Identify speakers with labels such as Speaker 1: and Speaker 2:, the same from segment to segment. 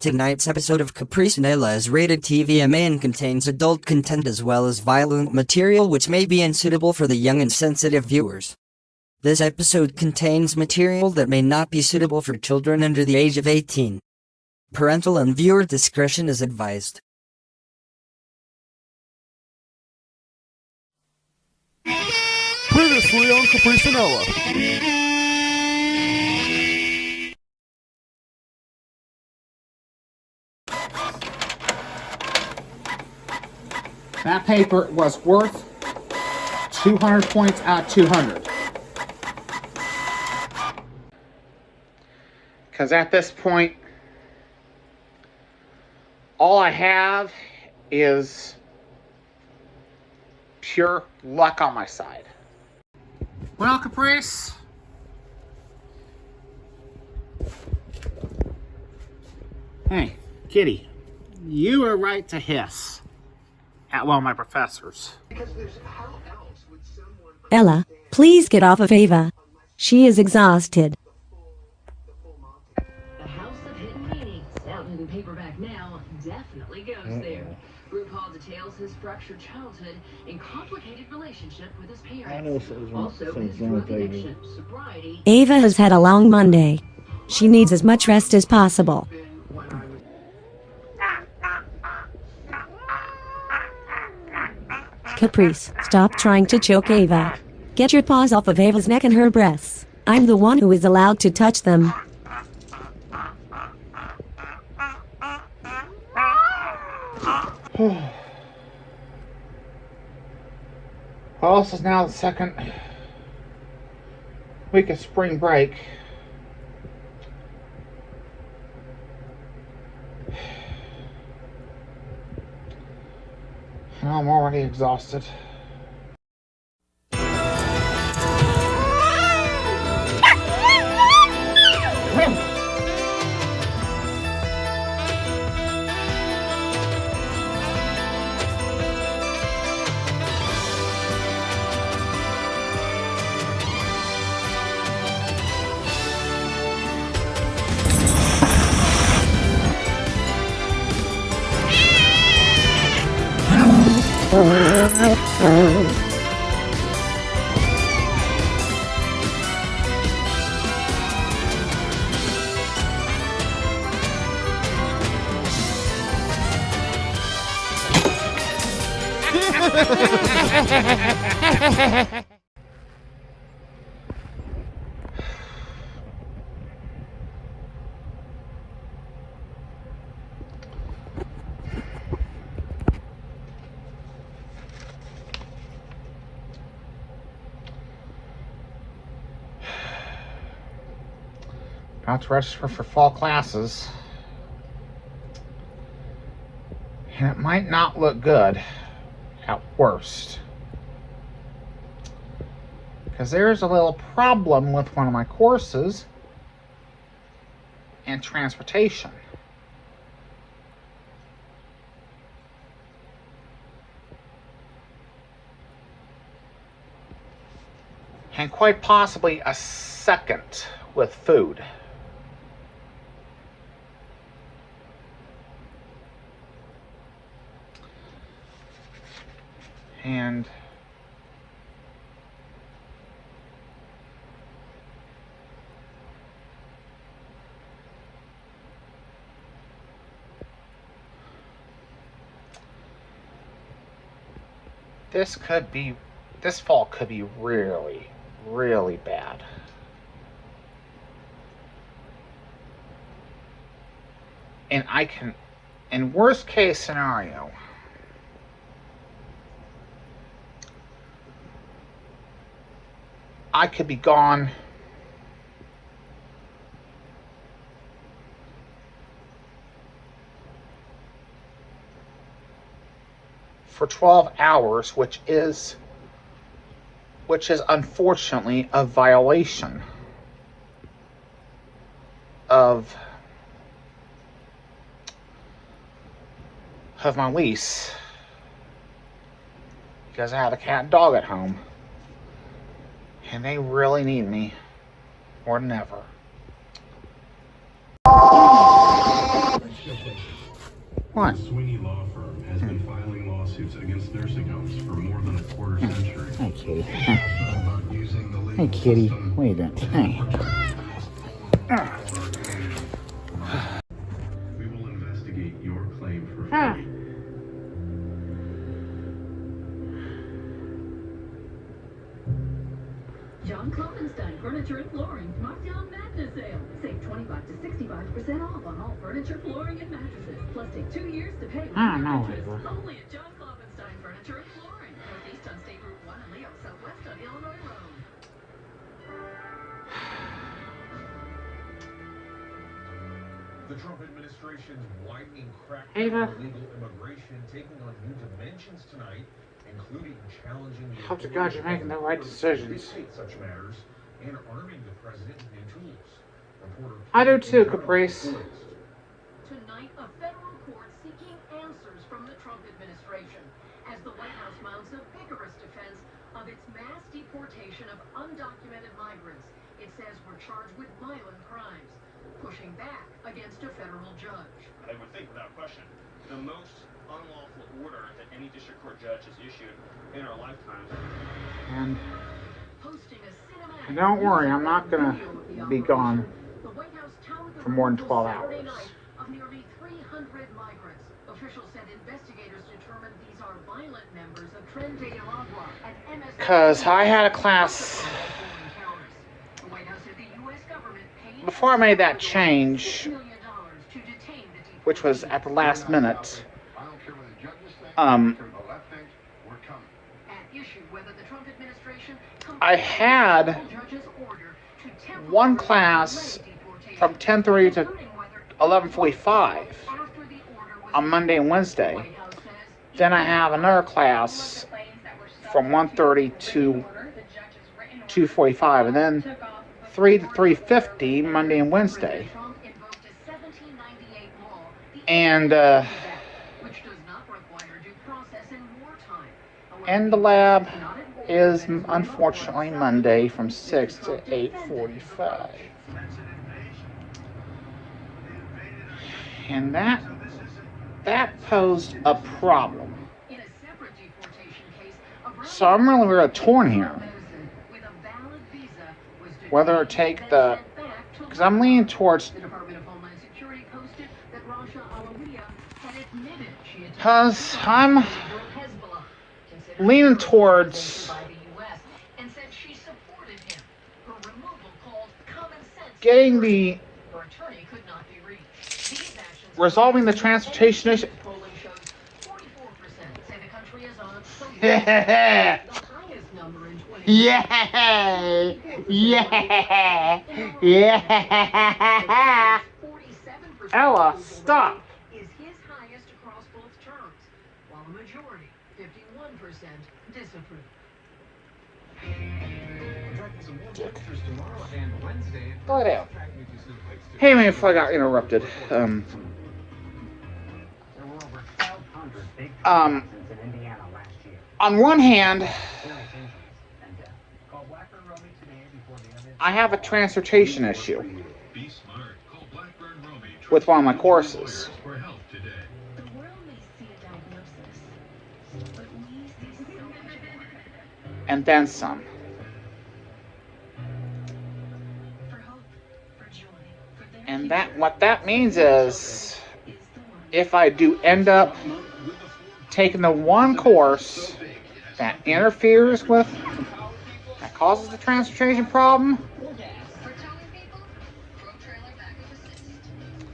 Speaker 1: Tonight's episode of Caprice Nella is rated TVMA and contains adult content as well as violent material which may be unsuitable for the young and sensitive viewers. This episode contains material that may not be suitable for children under the age of 18. Parental and viewer discretion is advised.
Speaker 2: Previously on Caprice Nella.
Speaker 3: That paper was worth 200 points out of 200. Because at this point, all I have is pure luck on my side. Well, Caprice, hey, Kitty, you were right to hiss at one of my professors.
Speaker 4: Ella, please get off of Ava. She is exhausted.
Speaker 5: The House of Hidden Meanings, out in paperback now, definitely goes there. RuPaul details his fractured childhood and complicated relationship with his parents. Also, his drug addiction, sobriety.
Speaker 4: Ava has had a long Monday. She needs as much rest as possible. Caprice, stop trying to choke Ava. Get your paws off of Ava's neck and her breasts. I'm the one who is allowed to touch them.
Speaker 3: Well, this is now the second week of spring break. And I'm already exhausted. About to register for fall classes. And it might not look good at worst. Because there's a little problem with one of my courses and transportation. And quite possibly a second with food. And this fall could be really, really bad. And in worst case scenario, I could be gone for 12 hours, which is unfortunately a violation of my lease, because I have a cat and dog at home. And they really need me more than ever. What?
Speaker 6: The Sweeney Law Firm has been filing lawsuits against nursing homes for more than a quarter century.
Speaker 3: Hey, Kitty.
Speaker 6: About using the legal
Speaker 3: Hey, Kitty.
Speaker 6: system
Speaker 3: Wait a minute. Hey.
Speaker 6: We will investigate your claim for
Speaker 3: Ah.
Speaker 6: fee.
Speaker 5: John Kloppenstein Furniture and Flooring Markdown Madness Sale. Save 25 to 65% off on all furniture, flooring, and mattresses. Plus take 2 years to pay with
Speaker 3: Ah,
Speaker 5: your
Speaker 3: no,
Speaker 5: interest.
Speaker 3: Ava.
Speaker 5: Only at John Kloppenstein Furniture and Flooring. Northeast on State Route 1 and Leo, southwest on Illinois Road.
Speaker 7: The Trump administration's widening
Speaker 3: Ava.
Speaker 7: crackdown on illegal immigration taking on new dimensions tonight, including challenging the
Speaker 3: Hope to God you're making the right decisions.
Speaker 7: to such matters and arming the president with new tools. Reporter
Speaker 3: I do too,
Speaker 7: Peter
Speaker 3: Caprice.
Speaker 7: reports.
Speaker 5: Tonight, a federal court seeking answers from the Trump administration as the White House mounts a vigorous defense of its mass deportation of undocumented migrants. It says were charged with violent crimes, pushing back against a federal judge.
Speaker 8: I would think, without question, the most unlawful order that any district court judge has issued in our lifetime.
Speaker 3: And
Speaker 5: Hosting a cinematic
Speaker 3: And don't worry, I'm not gonna
Speaker 5: video of the
Speaker 3: be gone
Speaker 5: operation, the White House towered the
Speaker 3: for more than
Speaker 5: removal
Speaker 3: 12
Speaker 5: Saturday
Speaker 3: hours.
Speaker 5: night of nearly 300 migrants. Officials said investigators determined these are violent members of Tren de Aragua at MS.
Speaker 3: 'Cause I had a class
Speaker 5: The White House said the U.S. government paid
Speaker 3: before I made that change,
Speaker 5: $6 million to detain the
Speaker 3: which was at the last minute.
Speaker 2: I don't care what the judges think.
Speaker 3: Um,
Speaker 2: I don't care what the left thinks. We're coming.
Speaker 5: at issue whether the Trump administration
Speaker 3: I had
Speaker 5: judge's order to temporarily
Speaker 3: one class
Speaker 5: delay deportation,
Speaker 3: from 10:30 to
Speaker 5: including whether
Speaker 3: 11:45
Speaker 5: after the order was
Speaker 3: on Monday and Wednesday.
Speaker 5: White House says
Speaker 3: Then I have another class from 1:30 to 2:45, and then 3 to 3:50 Monday and Wednesday.
Speaker 5: Trump invoked a 1798 law, the
Speaker 3: And
Speaker 5: which does not require due process in wartime. However,
Speaker 3: and the lab
Speaker 5: not at war.
Speaker 3: is unfortunately Monday from 6 to 8:45. And that posed a problem.
Speaker 5: In a separate deportation case, a
Speaker 3: So I'm really torn here.
Speaker 5: medicine with a valid visa was
Speaker 3: Whether to
Speaker 5: detained
Speaker 3: take
Speaker 5: and
Speaker 3: the,
Speaker 5: sent back to
Speaker 3: because I'm leaning towards,
Speaker 5: The Department of Homeland Security posted that Rasha Alawiya had admitted she had
Speaker 3: because I'm
Speaker 5: Hezbollah, considered
Speaker 3: leaning
Speaker 5: a
Speaker 3: towards
Speaker 5: by the US, and said she supported him. Her removal called common sense.
Speaker 3: getting the,
Speaker 5: Her attorney could not be reached. These actions
Speaker 3: resolving the transportation issue.
Speaker 5: polling shows 44% say the country is on some
Speaker 3: Yeah,
Speaker 5: the highest number in 20
Speaker 3: yeah, yeah, yeah.
Speaker 5: 47%
Speaker 3: Ella,
Speaker 5: approval
Speaker 3: stop.
Speaker 5: rate is his highest across both terms, while a majority, 51%, disapprove.
Speaker 3: Go down. Hey man, before I got interrupted.
Speaker 9: There were over 1,200 big
Speaker 3: Um,
Speaker 9: in Indiana last year.
Speaker 3: On one hand,
Speaker 9: Serious injuries and death. Call Blackburn Romy today before the end.
Speaker 3: I have a transportation issue
Speaker 6: Be smart. Call Blackburn Romy
Speaker 3: with one of my courses.
Speaker 6: for help today.
Speaker 5: The world may see a diagnosis, but we see so much more.
Speaker 3: And then some.
Speaker 5: For hope, for joy, for their
Speaker 3: And
Speaker 5: future
Speaker 3: that, what that means is,
Speaker 5: is the one.
Speaker 3: if I do end up taking the one course that interferes with, that causes the transportation problem,
Speaker 5: For towing people, Pro Trailer Backup Assist.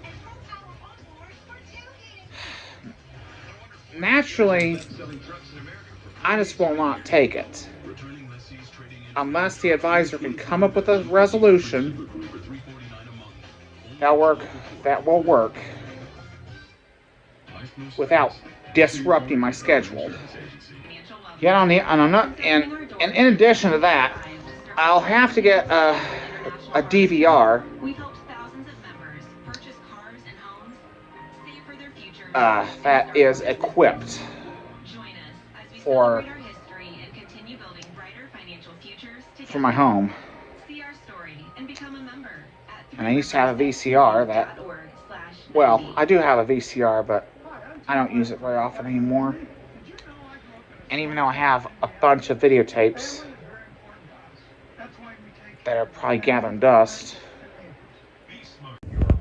Speaker 5: And Pro Power Onboard for tailgating.
Speaker 3: naturally, I just will not take it. Unless the advisor can come up with a resolution that will work without disrupting my schedule. Yet and in addition to that, I'll have to get a DVR
Speaker 10: We've helped thousands of members purchase cars and homes, save for their future.
Speaker 3: that is equipped
Speaker 10: Join us as we
Speaker 3: for-
Speaker 10: celebrate our history and continue building brighter financial futures together.
Speaker 3: for my home.
Speaker 10: See our story and become a member at
Speaker 3: And I used to have a VCR that, well, I do have a VCR, but I don't use it very often anymore. And even though I have a bunch of videotapes that are probably gathering dust.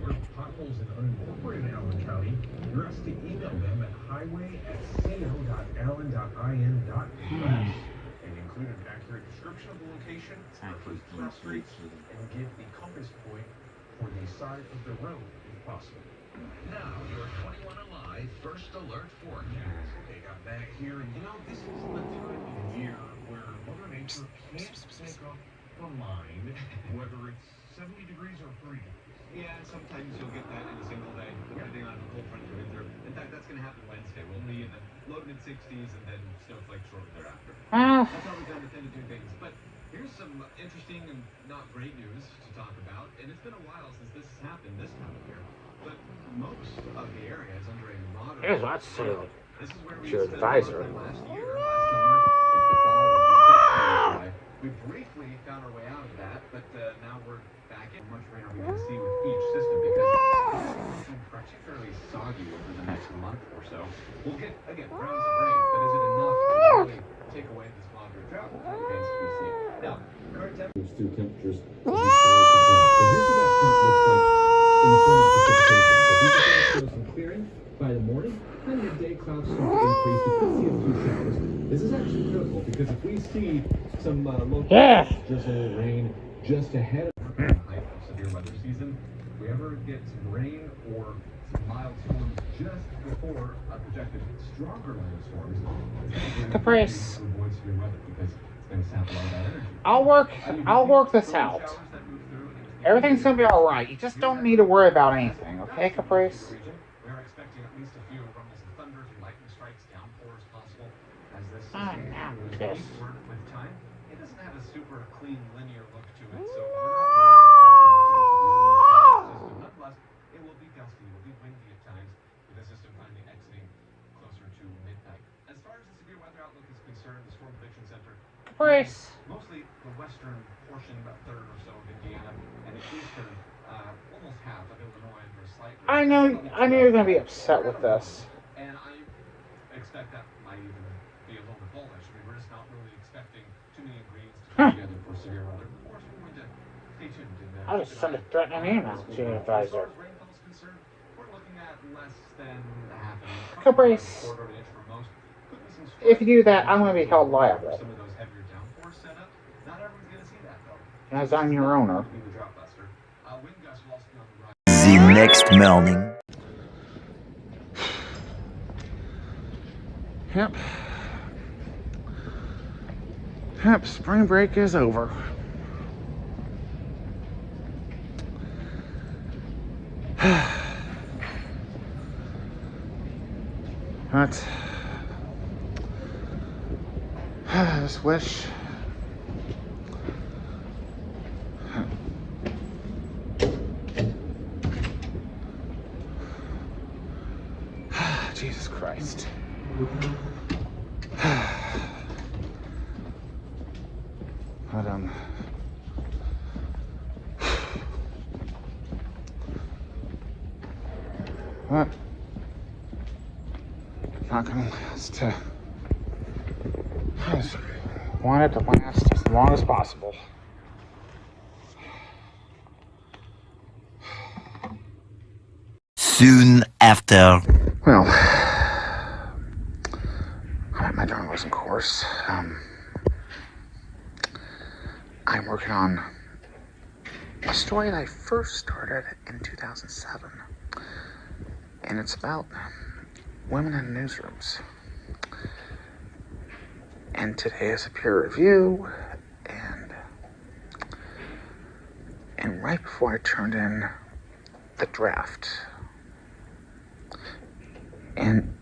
Speaker 7: Where potholes in unincorporated Allen County, you're asked to email them at highway@co.allen.in.us and include an accurate description of the location, reference class streets, and give the compass point for the side of the road if possible.
Speaker 11: Now, your 21 Alive First Alert forecast.
Speaker 7: They got back here, and this is the time of year where Mother Nature can't make up her mind whether it's 70 degrees or 3 degrees.
Speaker 11: Yeah, sometimes you'll get that in a single day, depending on the cold front coming through. In fact, that's going to happen Wednesday. We'll be in the low to mid 60s and then snowflakes shortly thereafter. That's how we kind of tend to do things. But here's some interesting and not great news to talk about. And it's been a while since this has happened this time of year. But most of the area is under a moderate.
Speaker 3: Here's what's
Speaker 7: This is where we
Speaker 3: your
Speaker 7: spent
Speaker 3: advisor.
Speaker 7: last year, last summer. The fall was exceptionally dry. We briefly found our way out of that, but now we're back in. Much rain are we going to see with each system because it's been particularly soggy over the next month or so. We'll get, again, rounds of rain, but is it enough to really take away this moderate drought? That remains to be seen. Now, current temperatures through temperatures will be slow to drop. So here's what that front looks like in the form of precipitation. So we can show some clearing by the morning. By midday, clouds start to increase. We could see a few showers. This is actually critical because if we see some local drizzle, rain just ahead of the height of severe weather season, if we ever get some rain or some mild storms just before a projected stronger line of storms,
Speaker 3: Caprice.
Speaker 7: to avoid severe weather because it's going to sap a lot of that energy.
Speaker 3: I'll work this out. Everything's gonna be alright. You just don't need to worry about anything, okay, Caprice?
Speaker 7: We are expecting at least a few rumbles of thunder and lightning strikes, downpours possible as this
Speaker 3: Ah,
Speaker 7: system
Speaker 3: now
Speaker 7: moves
Speaker 3: this.
Speaker 7: eastward with time. It doesn't have a super clean linear look to it, so we're not really expecting much of a severe system. Nonetheless, it will be gusty, it will be windy at times, with the system finally exiting closer to midnight. As far as the severe weather outlook is concerned, the Storm Prediction Center
Speaker 3: Caprice.
Speaker 7: mostly the western portion, about a third or so of Indiana, and the eastern, almost half of Illinois under a slight.
Speaker 3: I know you're gonna be upset with this.
Speaker 7: And I expect that might even be a little bit bullish. I mean, we're just not really expecting too many ingredients to come together for severe weather. Of course, we're going to stay tuned. And,
Speaker 3: I'll just send a threatening email to your
Speaker 7: as far
Speaker 3: advisor.
Speaker 7: as rainfall is concerned, we're looking at less than a half an inch.
Speaker 3: Caprice.
Speaker 7: Quarter of an inch for most. Could be some
Speaker 3: If you do that, I'm gonna be held liable.
Speaker 7: some of those heavier downpours set up. Not everyone's going to see that though.
Speaker 3: As I'm your owner.
Speaker 7: Be the drought buster. Wind gusts will also be on the rise.
Speaker 12: The next morning.
Speaker 3: Yep, spring break is over. But I just wish Jesus Christ. But but not gonna last. I just want it to last as long as possible.
Speaker 12: Soon after.
Speaker 3: Well, I'm at my journalism course. I'm working on a story that I first started in 2007. And it's about women in newsrooms. And today is a peer review, and right before I turned in the draft, and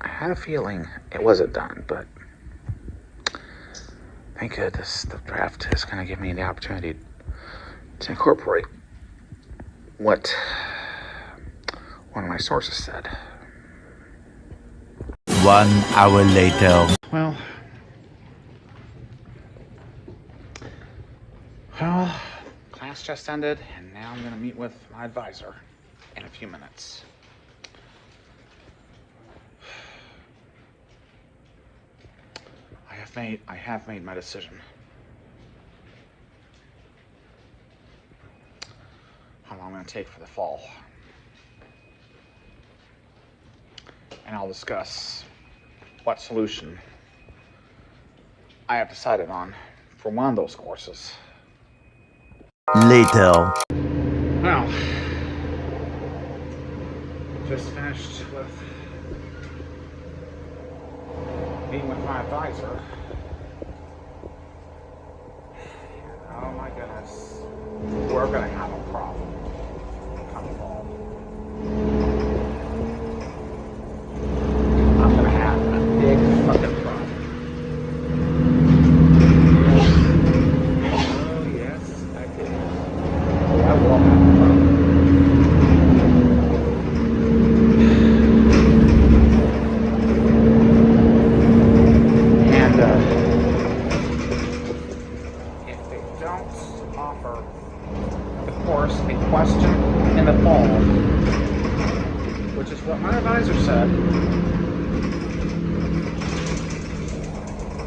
Speaker 3: I had a feeling it wasn't done, but thank goodness the draft is going to give me the opportunity to incorporate what one of my sources said.
Speaker 12: 1 hour later.
Speaker 3: Well, class just ended, and now I'm going to meet with my advisor in a few minutes. have made my decision. How long I'm going to take for the fall. And I'll discuss what solution I have decided on for one of those courses.
Speaker 12: Later.
Speaker 3: Well, just finished with meeting with my advisor. Oh my goodness, we're gonna have a problem come fall. I'm gonna have a big fucking problem. Oh yes, I did. I will have a problem. If they don't offer the course a question in the fall, which is what my advisor said,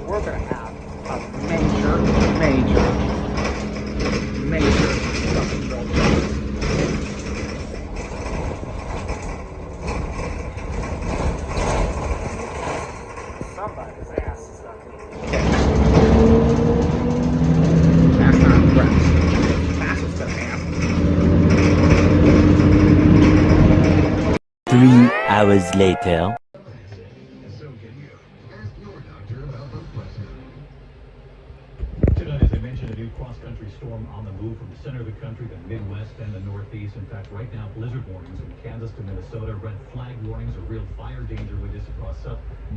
Speaker 3: we're going to have a major fucking build. Somebody's ass is going to be kicked. That's not correct. That's what's going to happen.
Speaker 12: 3 hours later.
Speaker 13: Tonight, as I mentioned, a new cross-country storm on the move from the center of the country, the Midwest, and the Northeast. In fact, right now, blizzard warnings from Kansas to Minnesota, red flag warnings, a real fire danger with this across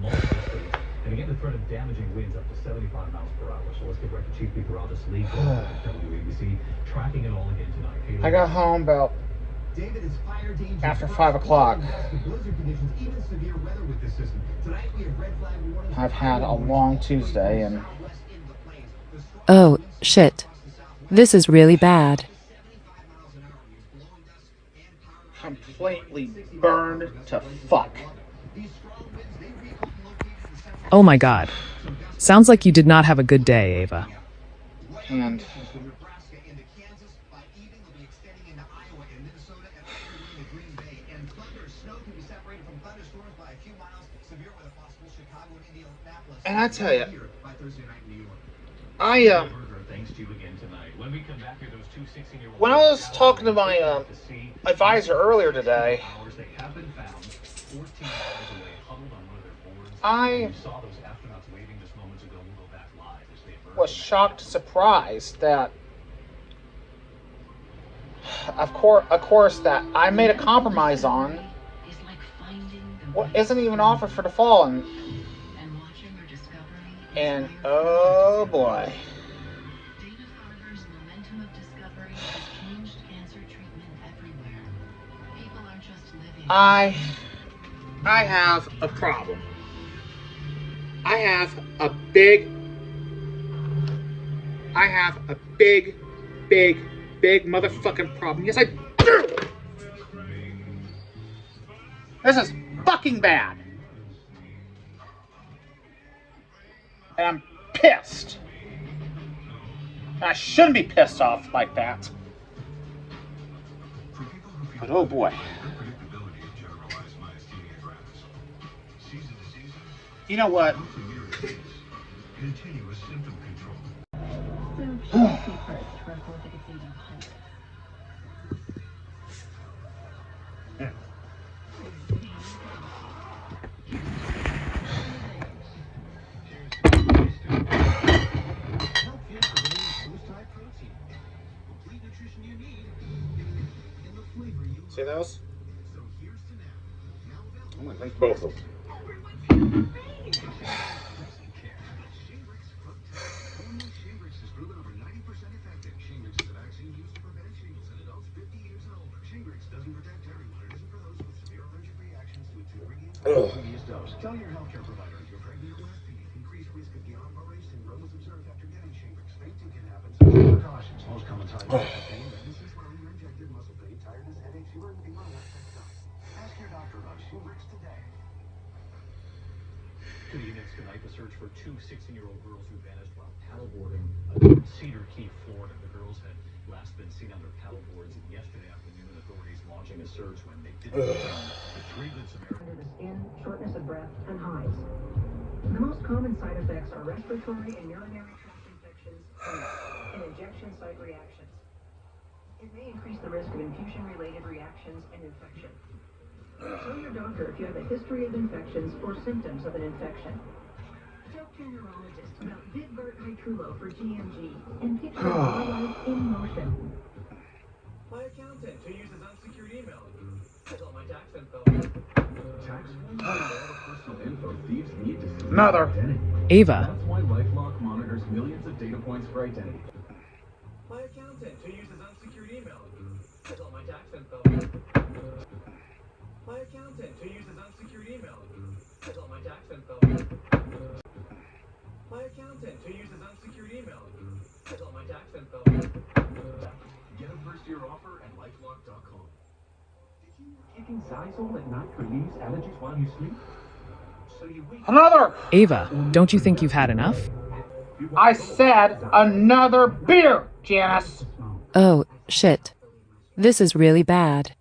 Speaker 13: multiple states. And again, the threat of damaging winds up to 75 miles per hour. So let's get right to Chief Meteorologist Lee WABC, tracking it all again tonight.
Speaker 3: I got home about after 5 o'clock. I've had a long Tuesday and
Speaker 14: oh, shit. This is really bad.
Speaker 3: completely burned to fuck.
Speaker 14: Oh my god. Sounds like you did not have a good day, Ava.
Speaker 3: And I tell you, when I was talking to my advisor earlier today, I was shocked, surprised that, of course, that I made a compromise on what isn't even offered for the fall, and oh boy. I have a problem. I have a big motherfucking problem. Yes, I do! This is fucking bad. And I'm pissed. And I shouldn't be pissed off like that. But oh boy. You know what? See those? I'm gonna drink both of them.
Speaker 6: Tell your healthcare provider if you're pregnant or breastfeeding. Increased risk of Guillain-Barré syndrome was observed after getting Shingrix. Fainting can happen. So take precautions. Most common signs of pain, redness, swelling, or injected muscle pain, tiredness, headache, fever, and fever. Ask your doctor about Shingrix today.
Speaker 13: Rescue units tonight to search for two 16-year-old girls who vanished while paddleboarding in Cedar Key, Florida. The girls had last been seen on their paddleboards yesterday afternoon, and authorities launching a search when they didn't find the three Good Samaritans.
Speaker 15: Under the skin, shortness of breath, and hives. The most common side effects are respiratory and urinary tract infections and injection site reactions. It may increase the risk of infusion-related reactions and infection. Tell your doctor if you have a history of infections or symptoms of an infection. Talk to your neurologist about Vidvert Hytrulo for GMG and picture your life in motion.
Speaker 11: My accountant who uses unsecured email has all my tax info.
Speaker 6: Tax forms and all the personal info thieves need to see.
Speaker 3: Another.
Speaker 14: Ava.
Speaker 6: That's why LifeLock monitors millions of data points for identity.
Speaker 11: My accountant who uses unsecured email has all my tax info. My accountant who uses unsecured email has all my tax info. My accountant who uses unsecured email has all my tax info.
Speaker 6: Get a first-year offer at LifeLock.com.
Speaker 9: Taking Xyzal at night relieves allergies while you sleep? So you wake
Speaker 3: Another!
Speaker 14: Ava, don't you think you've had enough?
Speaker 3: I said another beer, Janice!
Speaker 16: Oh, shit. This is really bad.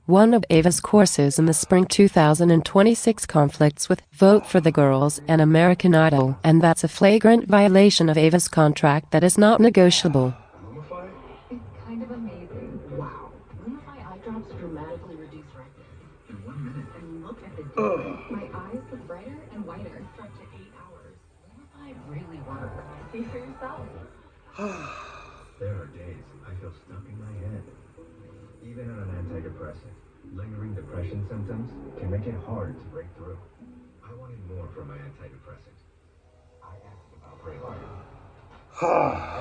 Speaker 16: One of Ava's courses in the spring 2026 conflicts with Vote for the Girls and American Idol, and that's a flagrant violation of Ava's contract that is not negotiable.
Speaker 5: It's kind of amazing. Wow. Lumify eye drops dramatically reduce redness.
Speaker 6: In 1 minute.
Speaker 5: And look at the difference. My eyes look brighter and whiter for up to 8 hours. Lumify really works. See for yourself.
Speaker 6: There are days I feel stuck in my head. Even on an antidepressant, lingering depression symptoms can make it hard to break through. I wanted more from my antidepressant. I asked about Vraylar.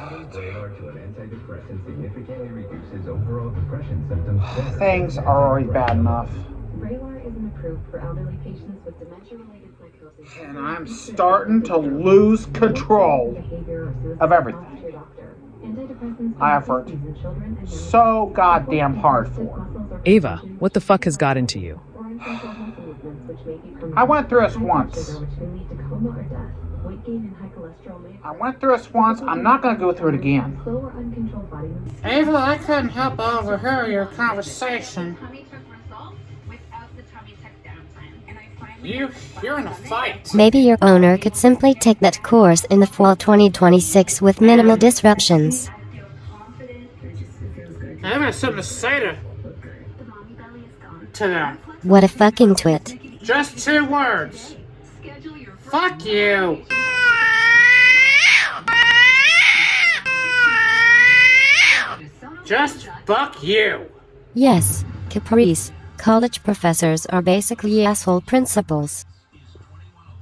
Speaker 6: Adding Vraylar to an antidepressant significantly reduces overall depression symptoms.
Speaker 3: Things are already bad enough.
Speaker 5: Vraylar isn't approved for elderly patients with dementia-related psychosis.
Speaker 3: And I'm starting to lose control of everything I have worked so goddamn hard for.
Speaker 14: Ava, what the fuck has got into you?
Speaker 3: I went through this once. I'm not going to go through it again. Ava, I couldn't help but overhear your conversation. You're in a fight.
Speaker 17: Maybe your owner could simply take that course in the fall 2026 with minimal disruptions.
Speaker 3: I have something to say to them.
Speaker 17: What a fucking twit.
Speaker 3: Just 2 words. Fuck you. Just fuck you.
Speaker 17: Yes, Caprice. College professors are basically asshole principals.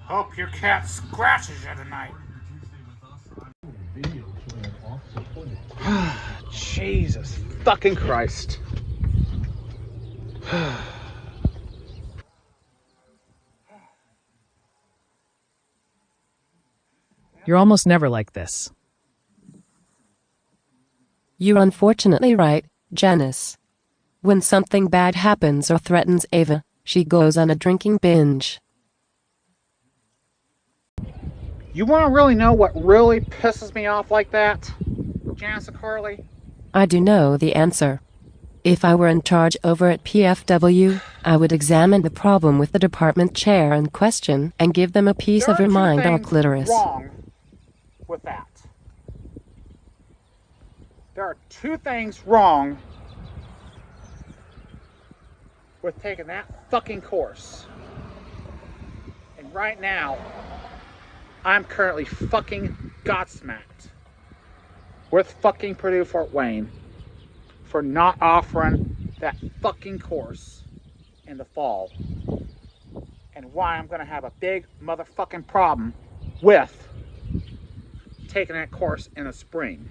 Speaker 3: Hope your cat scratches you tonight. Jesus fucking Christ.
Speaker 14: You're almost never like this.
Speaker 16: You're unfortunately right, Janice. When something bad happens or threatens Ava, she goes on a drinking binge.
Speaker 3: You want to really know what really pisses me off like that, Janice and Carly?
Speaker 16: I do know the answer. If I were in charge over at PFW, I would examine the problem with the department chair in question and give them a piece of her mind or clitoris.
Speaker 3: Wrong with that. There are 2 things wrong with taking that fucking course. And right now, I'm currently fucking godsmacked with fucking Purdue Fort Wayne for not offering that fucking course in the fall. And why I'm gonna have a big motherfucking problem with taking that course in the spring.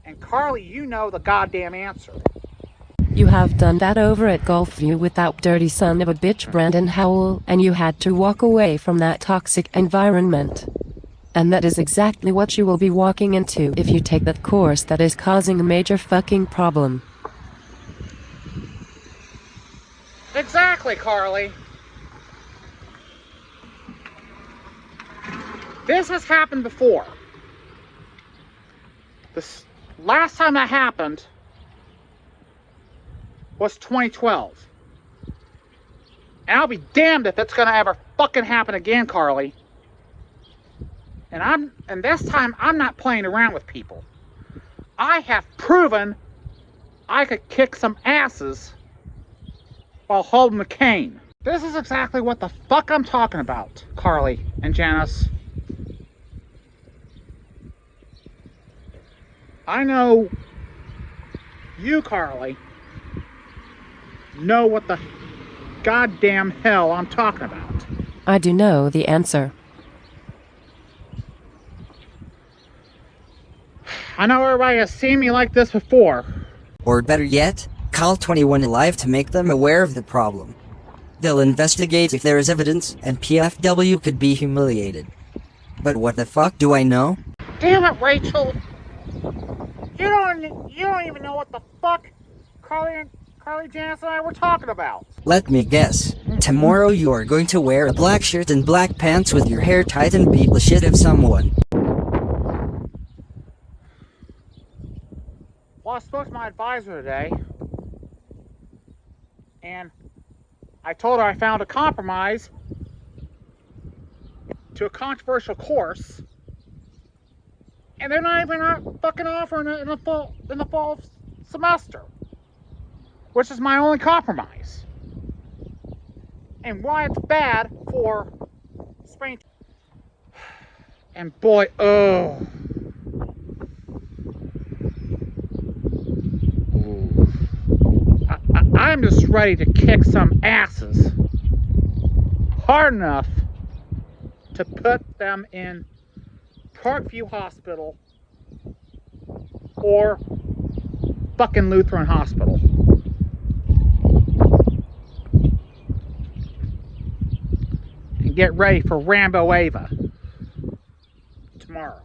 Speaker 3: And Carly, you know the goddamn answer.
Speaker 16: You have done that over at Gulfview with that dirty son of a bitch Brandon Howell, and you had to walk away from that toxic environment. And that is exactly what you will be walking into if you take that course that is causing a major fucking problem.
Speaker 3: Exactly, Carly. This has happened before. This last time that happened was 2012. And I'll be damned if that's gonna ever fucking happen again, Carly. And this time I'm not playing around with people. I have proven I could kick some asses while holding the cane. This is exactly what the fuck I'm talking about, Carly and Janice. I know you, Carly, know what the goddamn hell I'm talking about.
Speaker 16: I do know the answer.
Speaker 3: I know everybody has seen me like this before.
Speaker 1: Or better yet, call 21 Alive to make them aware of the problem. They'll investigate if there is evidence, and PFW could be humiliated. But what the fuck do I know?
Speaker 3: Damn it, Rachel! You don't even know what the fuck Carly, Janice, and I were talking about.
Speaker 1: Let me guess. Tomorrow you are going to wear a black shirt and black pants with your hair tight and beat the shit of someone.
Speaker 3: Well, I spoke to my advisor today, and I told her I found a compromise to a controversial course, and they're not even fucking offering it in the fall semester, which is my only compromise. And why it's bad for spring. And boy, oh. I'm just ready to kick some asses hard enough to put them in Parkview Hospital or fucking Lutheran Hospital. And get ready for Rambo Ava tomorrow.